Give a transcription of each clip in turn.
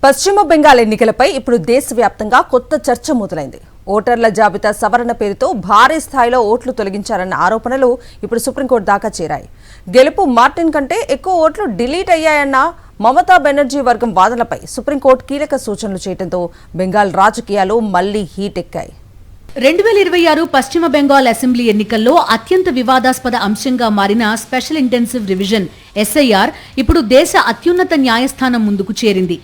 పశ్చిమ బెంగాల్ ఎన్నికలపై ఇప్పుడు దేశవ్యాప్తంగా కొత్త చర్చ మొదలైంది. ఓటర్ల జాబితా సవరణ పేరుతో భారీ స్థాయిలో ఓట్లు తొలగించారన్న ఆరోపణలు ఇప్పుడు సుప్రీంకోర్టు దాకా చేరాయి. గెలుపు మార్టిన్ కంటే ఎక్కువ ఓట్లు డిలీట్ అయ్యాయన్న మమతా బెనర్జీ వర్గం వాదనలపై సుప్రీంకోర్టు కీలక సూచనలు చేయడంతో బెంగాల్ రాజకీయాలు మళ్లీ హీట్ ఎక్కాయి. 2026 పశ్చిమ బెంగాల్ అసెంబ్లీ ఎన్నికల్లో అత్యంత వివాదాస్పద అంశంగా మారిన స్పెషల్ ఇంటెన్సివ్ రివిజన్ SIR ఇప్పుడు దేశ అత్యున్నత న్యాయస్థానం ముందుకు చేరింది.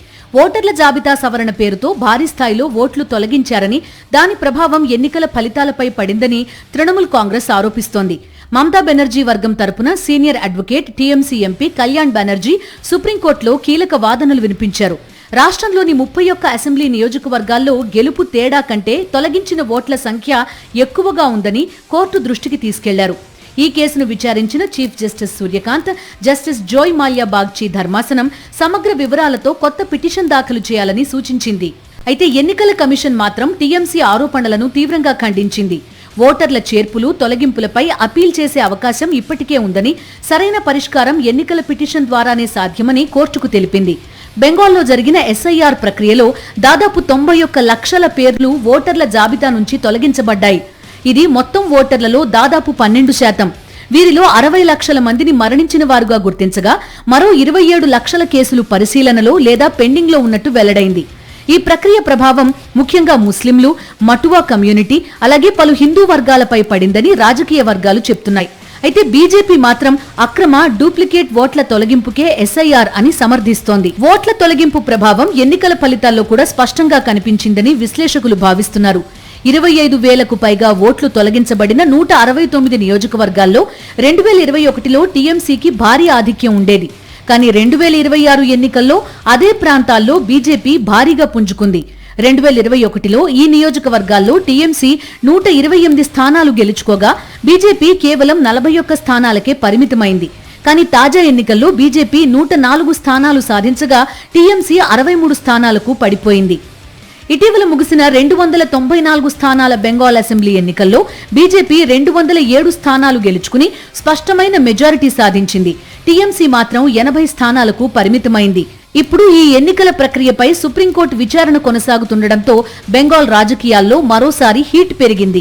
ఓటర్ల జాబితా సవరణ పేరుతో భారీ స్థాయిలో ఓట్లు తొలగించారని, దాని ప్రభావం ఎన్నికల ఫలితాలపై పడిందని తృణమూల్ కాంగ్రెస్ ఆరోపిస్తోంది. మమతా బెనర్జీ వర్గం తరపున senior advocate TMC MP Kalyan Banerjee సుప్రీంకోర్టులో కీలక వాదనలు వినిపించారు. రాష్ట్రంలోని 31 అసెంబ్లీ నియోజకవర్గాల్లో గెలుపు తేడా కంటే తొలగించిన ఓట్ల సంఖ్య ఎక్కువగా ఉందని కోర్టు దృష్టికి తీసుకెళ్లారు. ఈ కేసును విచారించిన chief justice Surya Kant, justice Joymalya Bagchi ధర్మాసనం సమగ్ర వివరాలతో కొత్త పిటిషన్ దాఖలు చేయాలని సూచించింది. అయితే ఎన్నికల కమిషన్ మాత్రం TMC ఆరోపణలను తీవ్రంగా ఖండించింది. ఓటర్ల చేర్పులు, తొలగింపులపై అపీల్ చేసే అవకాశం ఇప్పటికే ఉందని, సరైన పరిష్కారం ఎన్నికల పిటిషన్ ద్వారానే సాధ్యమని కోర్టుకు తెలిపింది. బెంగాల్లో జరిగిన SIR ప్రక్రియలో దాదాపు 91 లక్షల పేర్లు ఓటర్ల జాబితా నుంచి తొలగించబడ్డాయి. ఇది మొత్తం ఓటర్లలో దాదాపు 12%. వీరిలో 60 లక్షల మందిని మరణించిన వారుగా గుర్తించగా, మరో 27 లక్షల కేసులు పరిశీలనలో లేదా పెండింగ్లో ఉన్నట్టు వెల్లడైంది. ఈ ప్రక్రియ ప్రభావం ముఖ్యంగా ముస్లింలు, మటువా కమ్యూనిటీ, అలాగే పలు హిందూ వర్గాలపై పడిందని రాజకీయ వర్గాలు చెప్తున్నాయి. అయితే బీజేపీ మాత్రం అక్రమ, డూప్లికేట్ ఓట్ల తొలగింపుకే SIR అని సమర్థిస్తోంది. ఓట్ల తొలగింపు ప్రభావం ఎన్నికల ఫలితాల్లో కూడా స్పష్టంగా కనిపించిందని విశ్లేషకులు భావిస్తున్నారు. 25,000కు పైగా ఓట్లు తొలగించబడిన 169 నియోజకవర్గాల్లో 2021లో TMCకి భారీ ఆధిక్యం ఉండేది. కానీ 2026 ఎన్నికల్లో అదే ప్రాంతాల్లో బీజేపీ భారీగా పుంజుకుంది. 2021లో ఈ నియోజకవర్గాల్లో TMC 128 స్థానాలు గెలుచుకోగా, బీజేపీ కేవలం 41 స్థానాలకే పరిమితమైంది. కానీ తాజా ఎన్నికల్లో బీజేపీ 104 స్థానాలు సాధించగా, TMC 63 స్థానాలకు పడిపోయింది. ఇటీవల ముగిసిన 294 స్థానాల బెంగాల్ అసెంబ్లీ ఎన్నికల్లో బీజేపీ 207 స్థానాలు గెలుచుకుని స్పష్టమైన మెజారిటీ సాధించింది. TMC మాత్రం 80 స్థానాలకు పరిమితమైంది. ఇప్పుడు ఈ ఎన్నికల ప్రక్రియపై సుప్రీంకోర్టు విచారణ కొనసాగుతుండటంతో బెంగాల్ రాజకీయాల్లో మరోసారి హీట్ పెరిగింది.